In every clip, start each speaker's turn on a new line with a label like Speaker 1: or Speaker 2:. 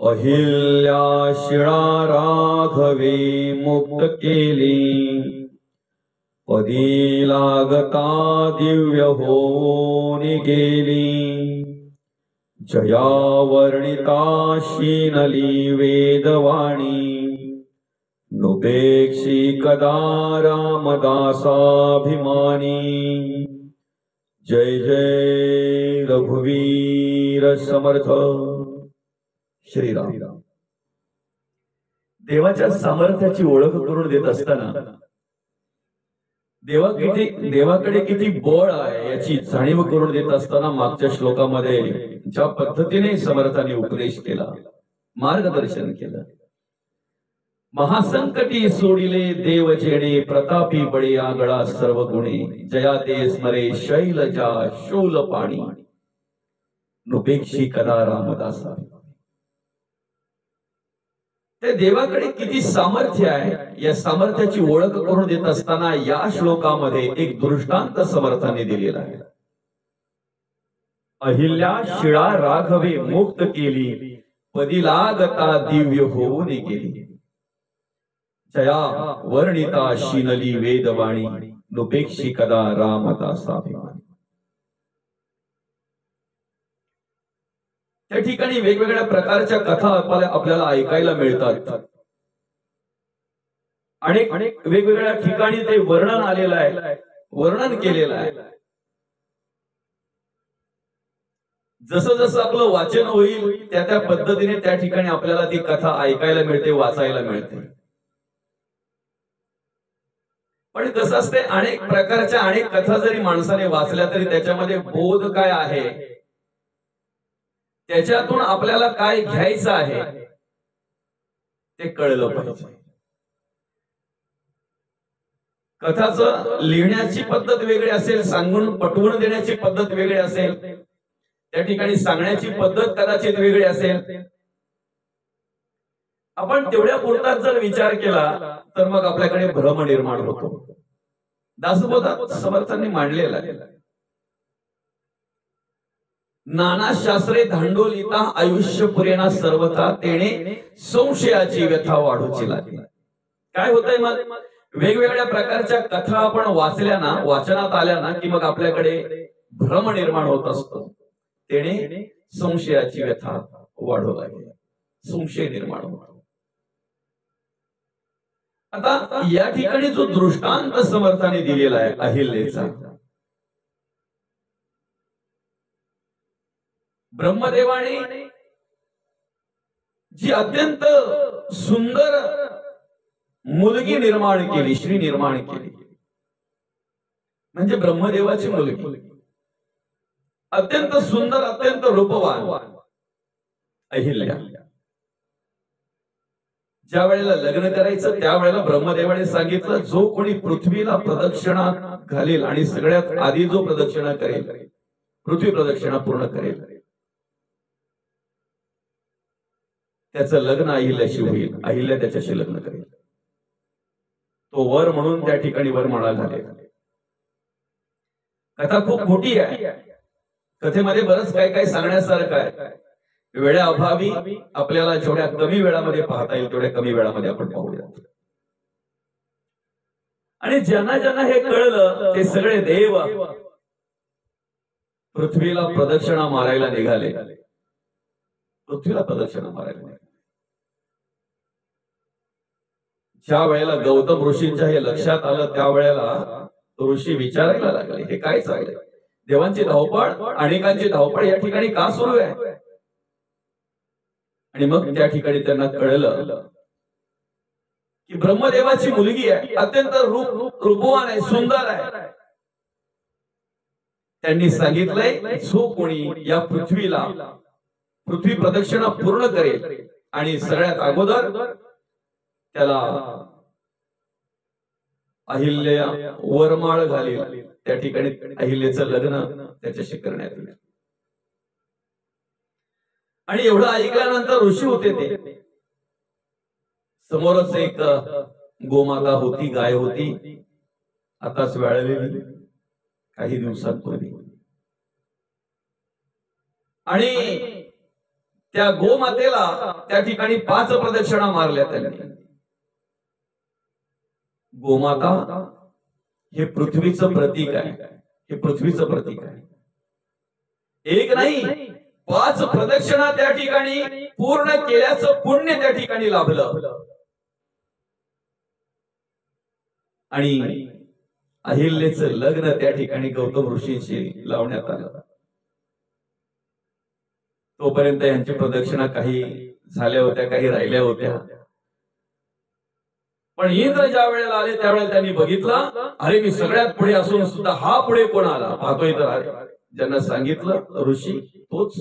Speaker 1: अहिल्या शिळा राघवे मुक्त केली, पदी लागता दिव्य होऊन गेली। जया वर्णिता शीनली वेदवाणी, नुपेक्षी कदा रामदासाभिमानी। जय जय रघुवीर समर्थ श्रीराम। देवाच्या सामर्थ्याची ओळख करून देत असताना देवाकडे किती बळ आहे याची जाणीव करून देत असताना मागच्या श्लोकामध्ये ज्या पद्धतीने समर्थाने उपदेश केला, मार्गदर्शन केलं, महासंकटी सोडिले देव जेणे, प्रतापी बळी आगळा सर्व गुणे, जया ते स्मरे शैलजा शूल पाणी, नुपेक्षी कदा रामदासा। ते देवाकडे किती सामर्थ्य आहे या सामर्थ्याची ओळख करून देत असताना या श्लोकामध्ये एक दृष्टांत समर्थाने दिलेला आहे। अहिल्या शिळा राघवे मुक्त केली, पदी लागता दिव्य होऊन गेली। जया वर्णिता शीनली वेदवाणी, नुपेक्षी कदा रामदासाभिमानी। त्या ठिकाणी वेगवेगळ्या प्रकारच्या कथा आपल्याला ऐकायला मिळतात आणि वेगवेगळ्या ठिकाणी ते वर्णन आलेलं आहे, वर्णन केलेलं आहे। जसं जसं आपलं वाचन होईल त्या त्या पद्धतीने त्या ठिकाणी आपल्याला ती कथा ऐकायला मिळते, वाचायला मिळते। पण कसं असते, अनेक प्रकारच्या अनेक कथा जरी माणसाने वाचल्या तरी त्याच्यामध्ये बोध काय आहे, त्याच्यातून आपल्याला काय घ्यायचं आहे ते कळलं पाहिजे। कथाचं लिहिण्याची पद्धत वेगळी असेल, सांगून पटवून देण्याची पद्धत वेगळी असेल, त्या ठिकाणी सांगण्याची पद्धत कदाचित वेगळी असेल। आपण तेवढ्या पुरताच जर विचार केला तर मग आपल्याकडे भ्रम निर्माण होतो। दासबोधात समर्थांनी मांडलेला आहे, नाना शास्त्रे धांडोलिता आयुष्य पुरेना सर्वथा, तेणे संशयाची व्यथा वाढूची लागली। काय होतंय मग, वेगवेगळ्या प्रकारच्या कथा आपण वाचल्या ना, वाचनात आल्या ना की मग आपल्याकडे भ्रम निर्माण होत असतो, तेणे संशयाची व्यथा वाढू लागली, संशय निर्माण होतो। आता या ठिकाणी जो दृष्टांत समर्थाने दिलेला आहे अहिल्याचा, ब्रह्मदेवाने जी अत्यंत सुंदर मुलगी निर्माण केली, श्री निर्माण केली, म्हणजे ब्रह्मदेवाची मुलगी अत्यंत सुंदर, अत्यंत रूपवान अहिल्या। ज्या वेळेला लग्न करायचं त्यावेळेला ब्रह्मदेवाने सांगितलं, जो कोणी पृथ्वीला प्रदक्षिणा घालेल आणि सगळ्यात आधी जो प्रदक्षिणा करेल, पृथ्वी प्रदक्षिणा पूर्ण करेल, त्याचं लग्न अहिल्याशी होईल, अहिल्या त्याच्याशी लग्न करेल। तो वर म्हणून त्या ठिकाणी वरमाळा घालेल। कथा खूप मोठी आहे, कथेमध्ये बरंच काय काय सांगण्यासारखं आहे। वेळाअभावी आपल्याला जेवढ्या कमी वेळामध्ये पाहता येईल तेवढ्या कमी वेळामध्ये आपण पाहूया। आणि ज्यांना ज्यांना हे कळलं ते सगळे देव पृथ्वीला प्रदक्षिणा मारायला निघाले, पृथ्वीला प्रदक्षिणा मारायला निघाले। ज्या वेळेला गौतम ऋषींच्या हे लक्षात आलं त्यावेळेला ऋषी विचारायला लागले, हे काय चाललंय, देवांची धावपळ, अनेकांची धावपळ या ठिकाणी का सुरू आहे। आणि मग त्या ठिकाणी त्यांना कळलं की ब्रह्मदेवाची मुलगी आहे, अत्यंत रूपवान आहे, सुंदर आहे। त्यांनी सांगितलंय, जो कोणी या पृथ्वी प्रदक्षिणा पूर्ण करेल आणि सगळ्यात अगोदर त्याला अहिल्या वरमाळ घालेल, त्या ठिकाणी अहिल्याचं लग्न त्याच्याशी करण्यात येईल। आणि एवढं ऐकल्यानंतर ऋषी होते ते समोरच एक गोमाता होती, गाय होती, आताच वेळलेली काही दिवसांपूर्वी, आणि त्या गोमातेला त्या ठिकाणी 5 प्रदक्षिणा मारल्या त्यांनी. गोमाता हे पृथ्वीचं प्रतीक आहे, हे पृथ्वीचं प्रतीक आहे. एक नाही 5 प्रदक्षिणा त्या ठिकाणी पूर्ण केल्याचं पुण्य त्या ठिकाणी लाभलं. आणि अहिल्याचं लग्न त्या ठिकाणी गौतम ऋषींशी लावण्यात आलं. तोपर्यंत यांची प्रदक्षिणा काही झाल्या होत्या, काही राहिल्या होत्या. पण इंद्र ज्या वेळेला आले त्यावेळेला त्यांनी बघितलं, अरे मी सगळ्यात पुढे असून सुद्धा हा पुढे कोण आला पाहतोय. तर ज्यांना सांगितलं ऋषी तोच,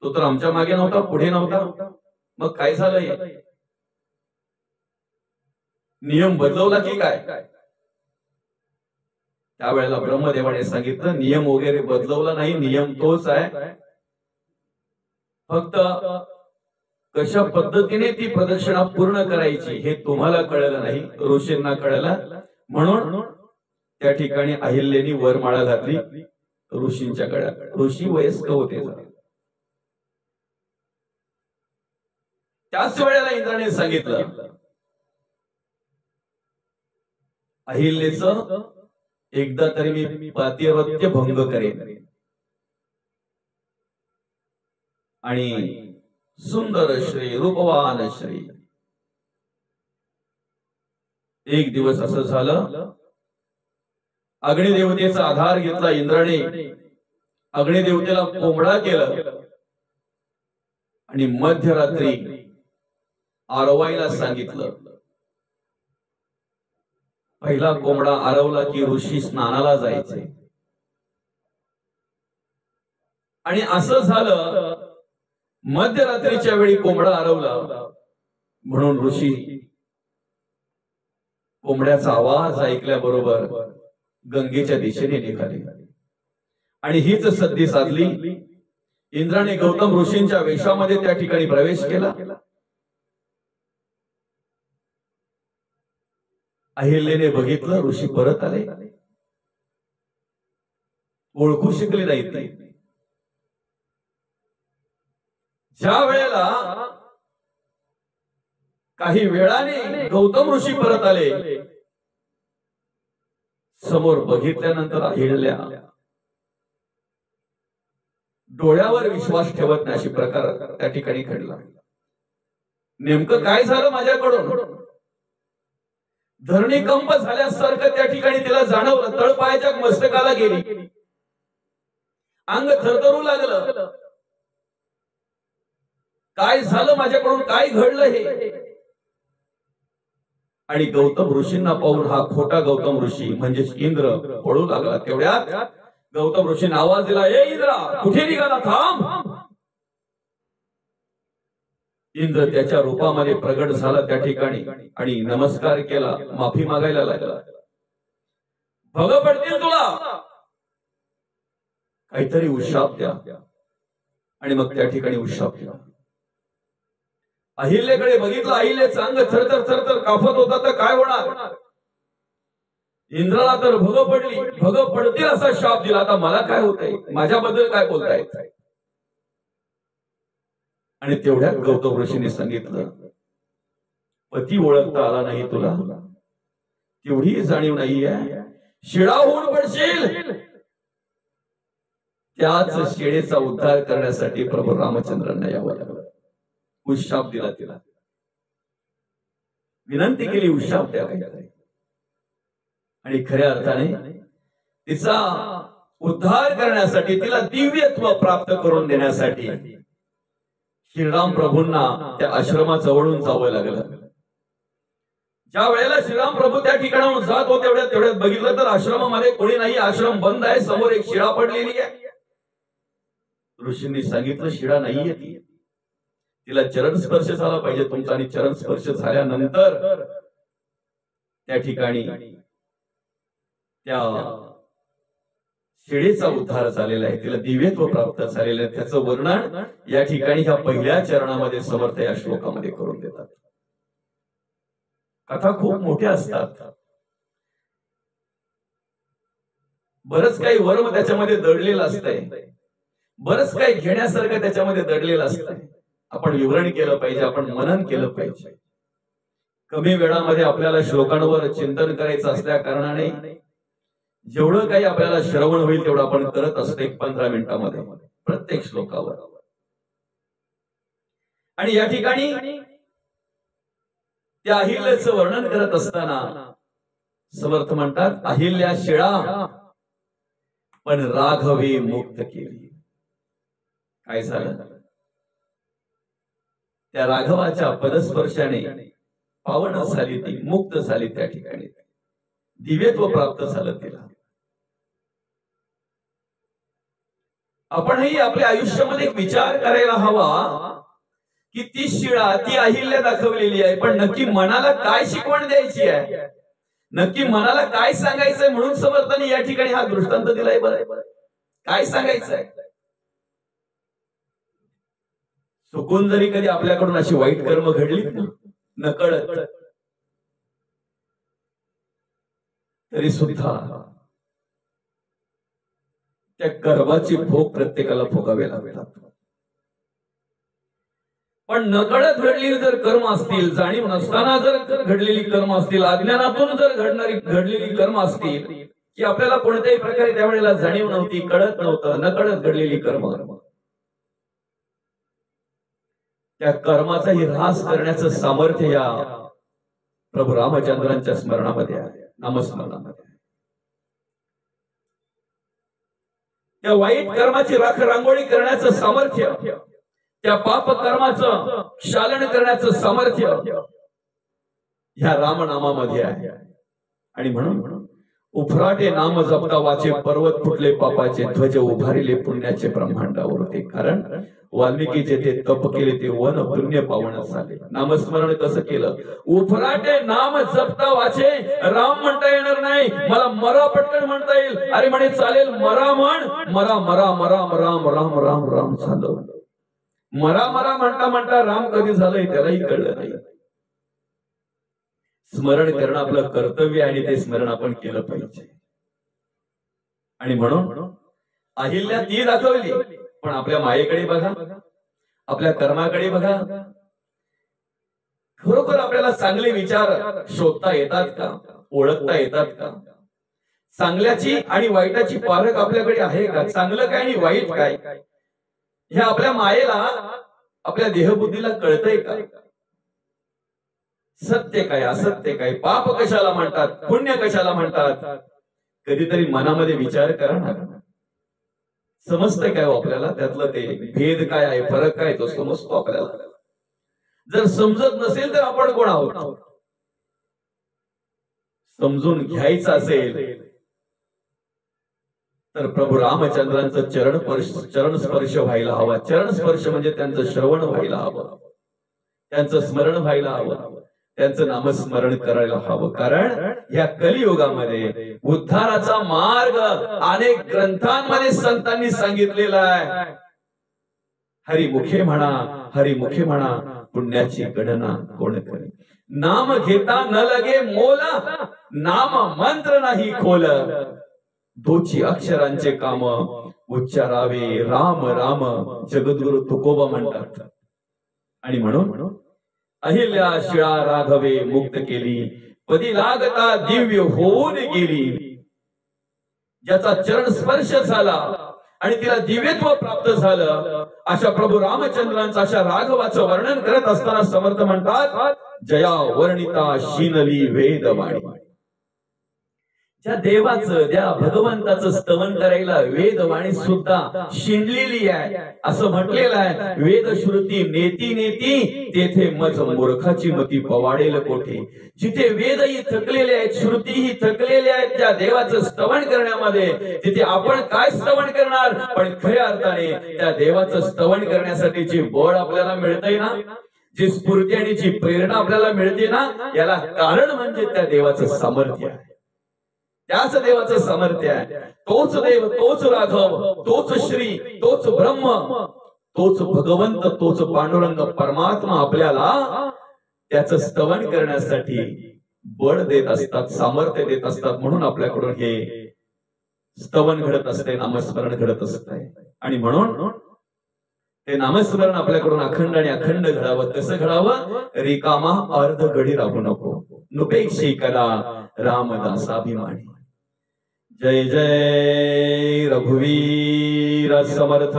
Speaker 1: तो तर आमच्या मागे नव्हता, पुढे नव्हता. मग काय झालं? नियम बदलवला की काय? त्यावेळेला ब्रह्मदेवाने सांगितलं नियम वगैरे बदलवला नाही, नियम तोच आहे. फक्त कशा पद्धतीने ती प्रदक्षिणा पूर्ण करायची हे तुम्हाला कळलं नाही, ऋषींना कळलं. म्हणून त्या ठिकाणी अहिल्याने वरमाळा घातली ऋषींच्या गळ्यात. ऋषी वयस्क होते. त्याच वेळेला इंद्राने सांगितलं अहिल्याचं एकदा तरी मी पातिव्रत्य भंग करेन आणि सुंदर श्री रूपवान श्री. एक दिवस असं झालं, अग्निदेवतेचा आधार घेतला इंद्राने, अग्निदेवतेला कोंबडा केलं आणि मध्यरात्री आरवायला सांगितलं. पहिला कोंबडा आरवला की ऋषी स्नानाला जायचे. आणि असं झालं, मध्यरात्रीच्या वेळी कोंबडा आरवला म्हणून ऋषी कोंबड्याचा आवाज ऐकल्याबरोबर गंगेच्या दिशेने निघाले. आणि हीच सद्दी साधली. इंद्राने गौतम ऋषींच्या वेशामध्ये त्या ठिकाणी प्रवेश केला. अहिल्याने बघितलं ऋषी परत आले, ओळखू शकले नाहीत. ज्या वेळेला काही वेळाने गौतम ऋषी परत आले, समोर बघितल्यानंतर अहिल्या डोळ्यावर विश्वास ठेवत नाही, अशी प्रकार त्या ठिकाणी घडला. नेमकं काय झालं माझ्याकडून? धरणी कंप झाल्यासारखं त्या ठिकाणी तिला जाणवलं. तळपायाच्या मस्तकाला गेली, अंग थरथरू लागलं. काय झालं माझ्याकडून, काय घडलं हे? आणि गौतम ऋषींना पाहून हा खोटा गौतम ऋषी म्हणजे इंद्र पळू लागला. तेवढ्यात गौतम ऋषीने आवाज दिला, ए इंद्रा, कुठे निघाला? थांब. इंद्र त्याच्या रूपामध्ये प्रगट झाला त्या ठिकाणी आणि नमस्कार केला, माफी मागायला लागला. भग पडतील तुला, काहीतरी उशाप द्या. आणि मग त्या ठिकाणी उशाप दिला. अहिल्याकडे बघितलं, अहिल्याचं अंग थरथर थरथर कापत होता. तर काय होणार? इंद्राला तर भग पडली, भग पडतील असा शाप दिला. आता मला काय होतंय, माझ्याबद्दल काय बोलताय? आणि तेवढ्यात गौतम ऋषीने सांगितलं, पती ओळखता आला नाही तुला, तेवढी जाणीव नाहीये, शिळा होऊन पडशील. त्याच शिळेचा उद्धार करण्यासाठी प्रभू रामचंद्रांना यावं लागलं. उशाप दिला तिला, विनंती केली उशाप द्या काहीतरी. आणि खऱ्या अर्थाने तिचा उद्धार करण्यासाठी, तिला दिव्यत्व प्राप्त करून देण्यासाठी श्रीराम प्रभूंना त्या आश्रमाजवळून जावं लागलं. ज्या वेळेला श्रीराम प्रभू त्या ठिकाणाहून जात होते, तेवढ्यात बघितलं तर आश्रमामध्ये कोणी नाही, आश्रम बंद आहे. समोर एक शिळा पडलेली आहे. ऋषींनी सांगितलं शिळा नाहीये ती, तिला चरण स्पर्श झाला पाहिजे तुमचा. आणि चरण स्पर्श झाल्यानंतर त्या ठिकाणी त्या शिळेचा उद्धार झालेला आहे, तिला दिव्यत्व प्राप्त झालेलं आहे. त्याचं वर्णन या ठिकाणी ह्या पहिल्या चरणामध्ये समर्थ या श्लोकामध्ये करून देतात. कथा खूप मोठ्या असतात, बरंच काही वर्म त्याच्यामध्ये दडलेलं असतंय. बरंच काही घेण्यासारखं त्याच्यामध्ये दडलेलं असतं. आपण विवरण केलं पाहिजे, आपण मनन केलं पाहिजे. कमी वेळामध्ये आपल्याला श्लोकांवर चिंतन करायचं असल्या कारणाने जेवढं काही आपल्याला श्रवण होईल तेवढं आपण करत असतो 15 मिनिटांमध्ये प्रत्येक श्लोकावर. आणि या ठिकाणी त्या अहिल्याचं वर्णन करत असताना समर्थ म्हणतात, अहिल्या शिळा पण राघवे मुक्त केली. काय झालं? त्या राघवाच्या पदस्पर्शाने पावन झाली, ती मुक्त झाली. त्या ठिकाणी दिव्यत्व प्राप्त झालं तिला. आपणही आपल्या आयुष्यामध्ये एक विचार करायला हवा की ती शिळा, ती अहिल्या दाखवलेली आहे, पण नक्की मनाला काय शिकवण द्यायची आहे, नक्की मनाला काय सांगायचंय. म्हणून समर्थांनी या ठिकाणी हा दृष्टांत दिलाय. बरं, काय सांगायचंय? चुकून जरी कधी आपल्याकडून अशी वाईट कर्म घडली नकळत, तरी सुद्धा त्या कर्माची भोग प्रत्येकाला भोगावे लागतात. पण नकळत घडलेली जर कर्म असतील, जाणीव नसताना जर घडलेली कर्म असतील, अज्ञानातून जर घडलेली कर्म असतील, की आपल्याला कोणत्याही प्रकारे त्यावेळेला जाणीव नव्हती, कळत नव्हतं, नकळत घडलेली कर्म, त्या कर्माचाही ऱ्हास करण्याचं सामर्थ्य या प्रभू रामचंद्रांच्या स्मरणामध्ये आहे, नामस्मरणामध्ये. त्या वाईट कर्माची राख रांगोळी करण्याचं सामर्थ्य, त्या पाप कर्माचं शालन करण्याचं सामर्थ्य ह्या रामनामामध्ये आहे. आणि म्हणून उफराटे नाम जपता वाचे, पर्वत फुटले पापाचे, ध्वज उभारिले पुण्याचे ब्रह्मांडावर होते. कारण वाल्मिकीचे ते तप केले ते वन पुण्य पावन झाले. नामस्मरण कसं केलं? उफराटे नाम जपता वाचे. राम म्हणता येणार नाही, मला मरा पटकन म्हणता येईल. अरे म्हणे चालेल, मरा म्हण, मरा मरा मरा राम राम राम राम झालं. मरा मरा म्हणता म्हणता राम कधी झालंय त्यालाही कळलं नाही. स्मरण करणं आपलं कर्तव्य आणि ते स्मरण आपण केलं पाहिजे. आणि म्हणून अहिल्या ती दाखवली, पण आपल्या मायेकडे बघा, आपल्या कर्माकडे बघा. खरोखर आपल्याला चांगले विचार शोधता येतात का? ओळखता येतात का? चांगल्याची आणि वाईटाची पारख आपल्याकडे आहे का? चांगलं काय आणि वाईट काय हे आपल्या मायेला, आपल्या देहबुद्धीला कळतंय का? सत्य काय, असत्य काय, पाप कशाला म्हणतात, पुण्य कशाला म्हणतात? कधीतरी मनामध्ये विचार करा ना. समजतंय काय आपल्याला? त्यातलं ते भेद काय आहे, फरक काय, तो समजतो आपल्याला. जर समजत नसेल तर आपण कोण आहोत? समजून घ्यायचं असेल तर प्रभू रामचंद्रांचं चरण स्पर्श व्हायला हवा. चरण स्पर्श म्हणजे त्यांचं श्रवण व्हायला हवं, त्यांचं स्मरण व्हायला हवं, त्यांचं नामस्मरण करायला हवं. कारण या कलियुगामध्ये उद्धाराचा मार्ग अनेक ग्रंथांमध्ये संतांनी सांगितलेला आहे. हरिमुखे म्हणा, हरिमुखे म्हणा, पुण्याची गणना कोण करे. नाम घेता न लगे मोला, नाम मंत्र नाही खोल. दोची अक्षरांचे काम उच्चारावे राम राम, जगद्गुरु तुकोबा म्हणतात. आणि म्हणून अहिल्या शिळा राघवे मुक्त केली, पदी लागता दिव्य होऊन गेली. ज्याचा चरण स्पर्श झाला आणि तिला दिव्यत्व प्राप्त झालं, अशा प्रभू रामचंद्रांचं, अशा राघवाचं वर्णन करत असताना समर्थ म्हणतात, जया वर्णिता शीनली वेदवाणी. ज्या देवाचं, ज्या भगवंताचं स्तवन करायला वेदवाणी सुद्धा शिंडलेली आहे. असं म्हटलेलं आहे, वेद श्रुती नेती नेती, तेथे मज मूर्खाची मती पवाडेल कोठे. जिथे वेदही थकलेले आहेत, श्रुतीही थकलेल्या आहेत त्या देवाचं स्तवन करण्यामध्ये, तिथे आपण काय स्तवन करणार? पण खऱ्या अर्थाने त्या देवाचं स्तवन करण्यासाठी जी बळ आपल्याला मिळतंय ना, जी स्फूर्ती आणि जी प्रेरणा आपल्याला मिळते ना, याला कारण म्हणजे त्या देवाचं सामर्थ्य आहे. त्याच देवाचं सामर्थ्य आहे. तोच देव, तोच राघव, तोच श्री, तोच ब्रह्म, तोच भगवंत, तोच पांडुरंग परमात्मा आपल्याला त्याचं स्तवन करण्यासाठी बळ देत असतात, सामर्थ्य देत असतात. म्हणून आपल्याकडून हे स्तवन घडत असते, नामस्मरण घडत असते. आणि म्हणून ते नामस्मरण आपल्याकडून अखंड आणि अखंड घडावं. कसं घडावं? रिकामा अर्ध घडी राहू नको. नुपेक्षी करा रामदासाभिमानी. जय जय रघुवीर समर्थ.